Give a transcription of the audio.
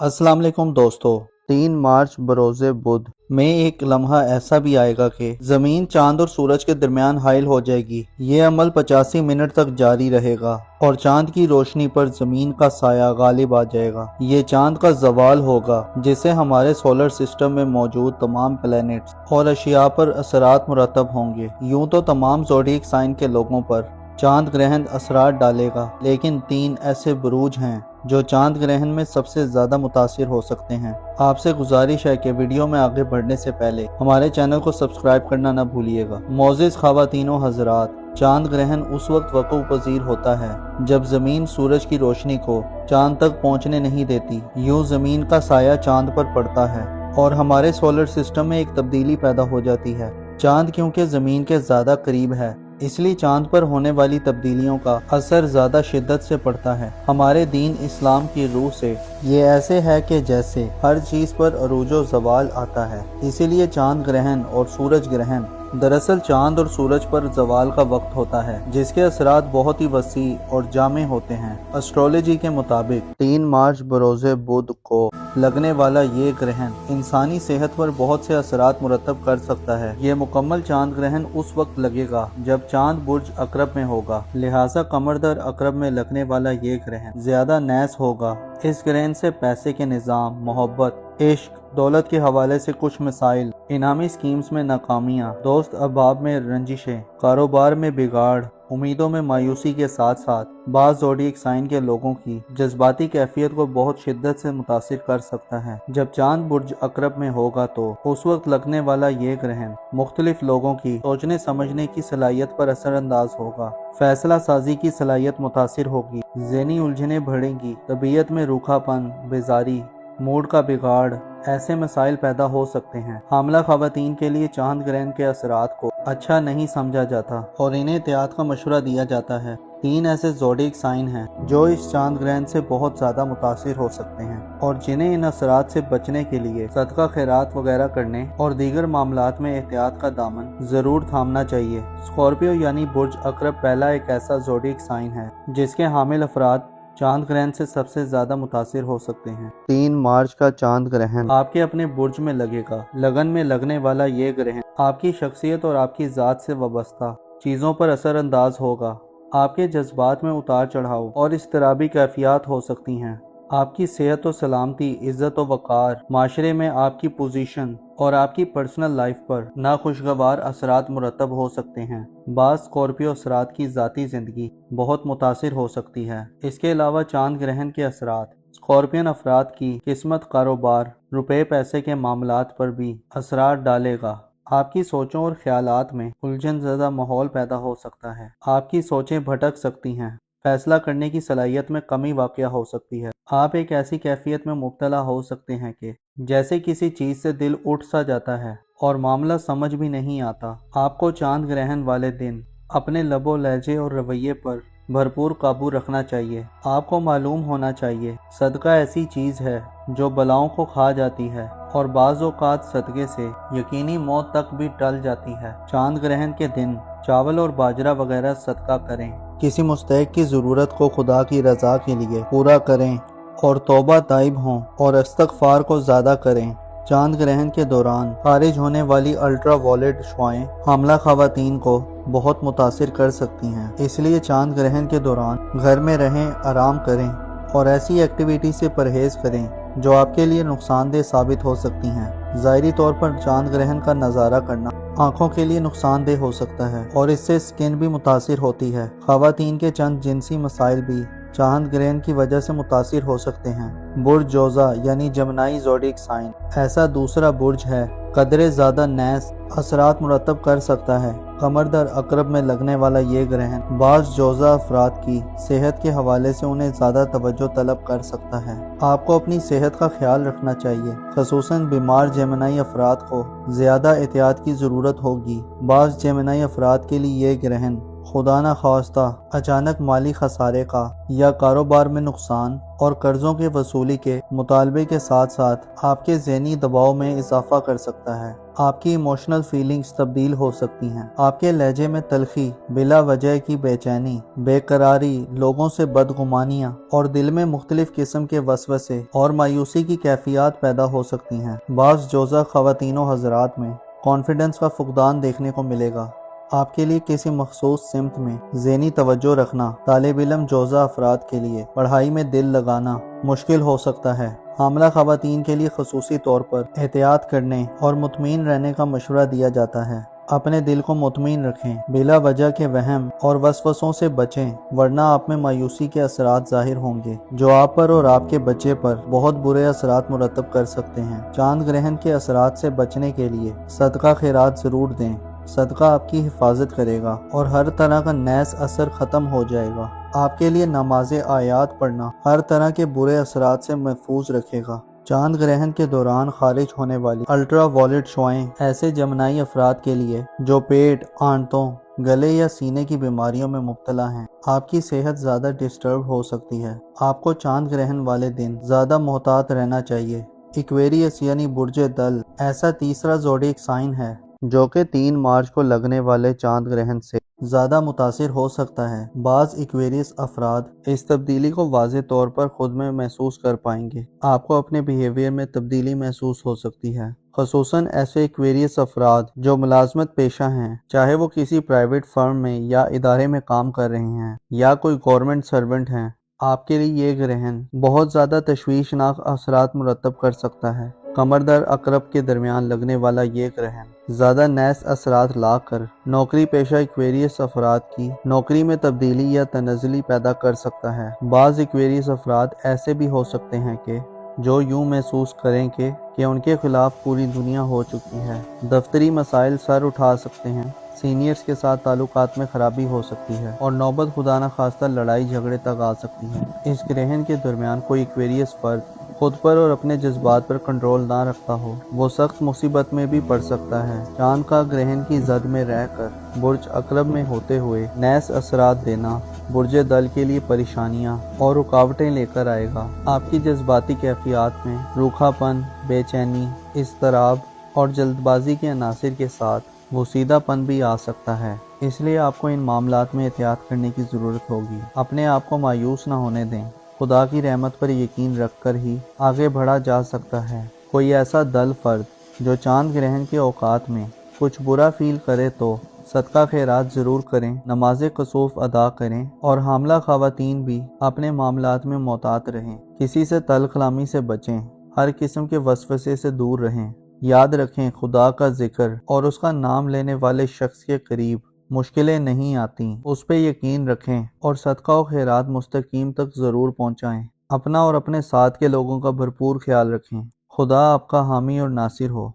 अस्सलाम वालेकुम दोस्तों। 3 मार्च बरोज़े बुध में एक लम्हा ऐसा भी आएगा कि ज़मीन चांद और सूरज के दरमियान हाइल हो जाएगी। ये अमल 85 मिनट तक जारी रहेगा और चांद की रोशनी पर ज़मीन का साया गालिब आ जाएगा। ये चांद का ज़वाल होगा जिससे हमारे सोलर सिस्टम में मौजूद तमाम प्लैनेट्स और अशिया पर असरात मुरतब होंगे। यूं तो तमाम ज़ोडिएक साइन के लोगों पर चांद ग्रहण असरात डालेगा, लेकिन 3 ऐसे बुरूज हैं जो चांद ग्रहण में सबसे ज्यादा मुतासिर हो सकते हैं। आपसे गुजारिश है कि वीडियो में आगे बढ़ने से पहले हमारे चैनल को सब्सक्राइब करना न भूलिएगा। मोअज़्ज़िज़ ख़वातीनो हज़रात, चांद ग्रहण उस वक्त वक़ूअ पज़ीर होता है जब ज़मीन सूरज की रोशनी को चांद तक पहुंचने नहीं देती। यूं ज़मीन का साया चांद पर पड़ता है और हमारे सोलर सिस्टम में एक तब्दीली पैदा हो जाती है। चांद क्योंकि ज़मीन के ज़्यादा करीब है, इसलिए चांद पर होने वाली तब्दीलियों का असर ज़्यादा शिद्दत से पड़ता है। हमारे दीन इस्लाम की रूह से ये ऐसे है कि जैसे हर चीज़ पर अरूजो ज़वाल आता है, इसीलिए चांद ग्रहण और सूरज ग्रहण दरअसल चांद और सूरज पर ज़वाल का वक्त होता है, जिसके असरात बहुत ही वसी और जामे होते हैं। एस्ट्रोलॉजी के मुताबिक 3 मार्च बरोज़े बुध को लगने वाला ये ग्रहण इंसानी सेहत पर बहुत से असरात मुरतब कर सकता है। ये मुकम्मल चांद ग्रहण उस वक्त लगेगा जब चांद बुर्ज अकरब में होगा, लिहाजा कमरदर अकरब में लगने वाला ये ग्रहण ज्यादा नैस होगा। इस ग्रहण से पैसे के निज़ाम, मोहब्बत, इश्क, दौलत के हवाले से कुछ मसाइल, इनामी स्कीम्स में नाकामियाँ, दोस्त अहबाब में रंजिशें, कारोबार में बिगाड़, उम्मीदों में मायूसी के साथ साथ बाज़ ज़ोडिएक साइन के लोगों की जज्बाती कैफियत को बहुत शिद्दत से मुतासिर कर सकता है। जब चांद बुर्ज अकरब में होगा तो उस वक्त लगने वाला ये ग्रहण मुख्तलिफ लोगों की सोचने समझने की सलाहियत पर असरअंदाज होगा। फैसला साजी की सलाहियत मुतासिर होगी, ज़हनी उलझने बढ़ेंगी, तबीयत में रूखापन, बेजारी, मूड का बिगाड़, ऐसे मसाइल पैदा हो सकते हैं। हामला ख़वातीन के लिए चांद ग्रहण के असरात को अच्छा नहीं समझा जाता और इन्हें एहतियात का मशवरा दिया जाता है। 3 ऐसे ज़ोडिएक साइन हैं जो इस चांद ग्रहण से बहुत ज़्यादा मुतासिर हो सकते हैं और जिन्हें इन असरात से बचने के लिए सदका खैरात वगैरह करने और दीगर मामलात में एहतियात का दामन ज़रूर थामना चाहिए। स्कॉर्पियो यानी बुर्ज अकरब पहला एक ऐसा ज़ोडिएक साइन है जिसके हामिल अफराद चांद ग्रहण से सबसे ज्यादा मुतासिर हो सकते हैं। 3 मार्च का चांद ग्रहण आपके अपने बुर्ज में लगेगा। लगन में लगने वाला ये ग्रहण आपकी शख्सियत और आपकी ज़ात से वाबस्ता चीज़ों पर असरअंदाज होगा। आपके जज्बात में उतार चढ़ाव और इज़्तिराबी कैफियत हो सकती हैं। आपकी सेहत और सलामती, इज़्ज़त और वक़ार, माशरे में आपकी पोजीशन और आपकी पर्सनल लाइफ पर नाखुशगवार असरात मुरतब हो सकते हैं। बाज़ स्कॉर्पियो असरात की ज़ाती ज़िंदगी बहुत मुतासिर हो सकती है। इसके अलावा चांद ग्रहण के असरात स्कॉर्पियन अफराद की किस्मत, कारोबार, रुपए पैसे के मामलात पर भी असरात डालेगा। आपकी सोचों और ख्यालात में उलझन ज़दा माहौल पैदा हो सकता है। आपकी सोचें भटक सकती हैं। फैसला करने की सलाहियत में कमी वाक़या हो सकती है। आप एक ऐसी कैफियत में मुब्तला हो सकते हैं कि जैसे किसी चीज़ से दिल उठ सा जाता है और मामला समझ भी नहीं आता। आपको चांद ग्रहण वाले दिन अपने लबो लहजे और रवैये पर भरपूर काबू रखना चाहिए। आपको मालूम होना चाहिए सदका ऐसी चीज़ है जो बलाओं को खा जाती है और बाज़ औक़ात सदक़े से यकीनी मौत तक भी टल जाती है। चांद ग्रहण के दिन चावल और बाजरा वगैरह सदका करें। किसी मुस्तहिक़ की ज़रूरत को खुदा की रज़ा के लिए पूरा करें और तौबा ताइब हों और इस्तग़फ़ार को ज़्यादा करें। चांद ग्रहण के दौरान खारिज होने वाली अल्ट्रा वायलेट शुआएं हामला ख़वातीन को बहुत मुतासिर कर सकती हैं, इसलिए चांद ग्रहण के दौरान घर में रहें, आराम करें और ऐसी एक्टिविटी से परहेज़ करें जो आपके लिए नुकसानदेह साबित हो सकती हैं। ज़ाहिरी तौर पर चांद ग्रहण का नज़ारा करना आँखों के लिए नुकसानदेह हो सकता है और इससे स्किन भी मुतासिर होती है। ख़वातीन के चंद जिनसी मसाइल भी चांद ग्रहण की वजह से मुतासिर हो सकते हैं। बुर्ज जोज़ा यानी जमनाई ज़ोडिएक साइन ऐसा दूसरा बुर्ज है कदरे ज़्यादा नैस असरात मुरतब कर सकता है। कमरदर अकरब में लगने वाला ये ग्रहण बाज़ जोज़ा अफराद की सेहत के हवाले से उन्हें ज़्यादा तवज्जो तलब कर सकता है। आपको अपनी सेहत का ख्याल रखना चाहिए, ख़ुसूसन बीमार जेमिनाई अफराद को ज़्यादा एहतियात की ज़रूरत होगी। बाज़ जेमिनाई अफराद के लिए ये ग्रहण خدا نہ خواستہ اچانک مالی خسارے کا یا کاروبار میں نقصان اور قرضوں کی وصولی کے مطالبے کے ساتھ ساتھ آپ کے ذہنی دباؤ میں اضافہ کر سکتا ہے۔ آپ کی ایموشنل فیلنگز تبدیل ہو سکتی ہیں۔ آپ کے لہجے میں تلخی، بلا وجہ کی بے چینی، بے قراری، لوگوں سے بدگمانیاں اور دل میں مختلف قسم کے وسوسے اور مایوسی کی کیفیات پیدا ہو سکتی ہیں۔ بعض جوزہ خواتین و حضرات میں کانفیڈنس کا فقدان دیکھنے کو ملے گا۔ آپ کے لیے کسی مخصوص سمت میں ذہنی توجہ رکھنا طالب علم جوزہ افراد کے لیے پڑھائی میں دل لگانا مشکل ہو سکتا ہے۔ حاملہ خواتین کے لیے خصوصی طور پر احتیاط کرنے اور مطمئن رہنے کا مشورہ دیا جاتا ہے۔ اپنے دل کو مطمئن رکھیں، بلا وجہ کے وہم اور وسوسوں سے بچیں، ورنہ آپ میں مایوسی کے اثرات ظاہر ہوں گے جو آپ پر اور آپ کے بچے پر بہت برے اثرات مرتب کر سکتے ہیں۔ چاند گرہن کے اثرات سے بچنے کے لیے صدقہ خیرات ضرور دیں۔ صدقہ آپ کی حفاظت کرے گا اور ہر طرح کا نیس اثر ختم ہو جائے گا۔ آپ کے لیے نماز آیات پڑھنا ہر طرح کے برے اثرات سے محفوظ رکھے گا۔ چاند گرہن کے دوران خارج ہونے والی الٹرا وائلٹ شعاعیں ایسے جمنائی افراد کے لیے جو پیٹ، آنتوں، گلے یا سینے کی بیماریوں میں مبتلا ہیں، آپ کی صحت زیادہ ڈسٹرب ہو سکتی ہے۔ آپ کو چاند گرہن والے دن زیادہ محتاط رہنا چاہیے۔ ایکویریس یعنی برج دل ایسا تیسرا زوڈیک سائن ہے جو کہ 3 مارچ کو لگنے والے چاند گرہن سے زیادہ متاثر ہو سکتا ہے۔ بعض ایکویریس افراد اس تبدیلی کو واضح طور پر خود میں محسوس کر پائیں گے۔ آپ کو اپنے بیہیویئر میں تبدیلی محسوس ہو سکتی ہے، خصوصاً ایسے ایکویریس افراد جو ملازمت پیشہ ہیں، چاہے وہ کسی پرائیویٹ فرم میں یا ادارے میں کام کر رہے ہیں یا کوئی گورنمنٹ سرونٹ ہیں۔ آپ کے لیے یہ گرہن بہت زیادہ تشویشناک اثرات مرتب کر سکتا ہے۔ قمر در عقرب کے درمیان لگنے والا یہ گرہن زیادہ نیس اثرات لا کر نوکری پیشہ ایکویریس افراد کی نوکری میں تبدیلی یا تنزلی پیدا کر سکتا ہے۔ بعض ایکویریس افراد ایسے بھی ہو سکتے ہیں کہ جو یوں محسوس کریں کہ ان کے خلاف پوری دنیا ہو چکی ہے۔ دفتری مسائل سر اٹھا سکتے ہیں، سینئرز کے ساتھ تعلقات میں خرابی ہو سکتی ہے اور نوبت خدا نہ خواستہ لڑائی جھگڑے تک آ سکتی ہے۔ اس گرہن کے درمیان کوئی ایکویریس فرد خود پر اور اپنے جذبات پر کنٹرول نہ رکھتا ہو، وہ سخت مصیبت میں بھی پڑ سکتا ہے۔ چاند کا گرہن کی زد میں رہ کر برج عقرب میں ہوتے ہوئے نیس اثرات دینا برج دل کے لیے پریشانیاں اور رکاوٹیں لے کر آئے گا۔ آپ کی جذباتی کیفیات میں روکھا پن، بے چینی، اضطراب اور جلد بازی کے عناصر کے ساتھ وسیدہ پن بھی آ سکتا ہے۔ اس لیے آپ کو ان معاملات میں احتیاط کرنے کی ضرورت ہوگی۔ اپنے آپ کو مایوس نہ ہونے دیں۔ خدا کی رحمت پر یقین رکھ کر ہی آگے بڑھا جا سکتا ہے۔ کوئی ایسا دل فرد جو چاند گرہن کے اوقات میں کچھ برا فیل کرے تو صدقہ خیرات ضرور کریں، نماز کسوف ادا کریں اور حاملہ خواتین بھی اپنے معاملات میں محتاط رہیں۔ کسی سے تلخ کلامی سے بچیں، ہر قسم کے وسوسے سے دور رہیں۔ یاد رکھیں، خدا کا ذکر اور اس کا نام لینے والے شخص کے قریب مشکلیں نہیں آتیں۔ اس پہ یقین رکھیں اور صدقہ و خیرات مستقیم تک ضرور پہنچائیں۔ اپنا اور اپنے ساتھ کے لوگوں کا بھرپور خیال رکھیں۔ خدا آپ کا حامی اور ناصر ہو۔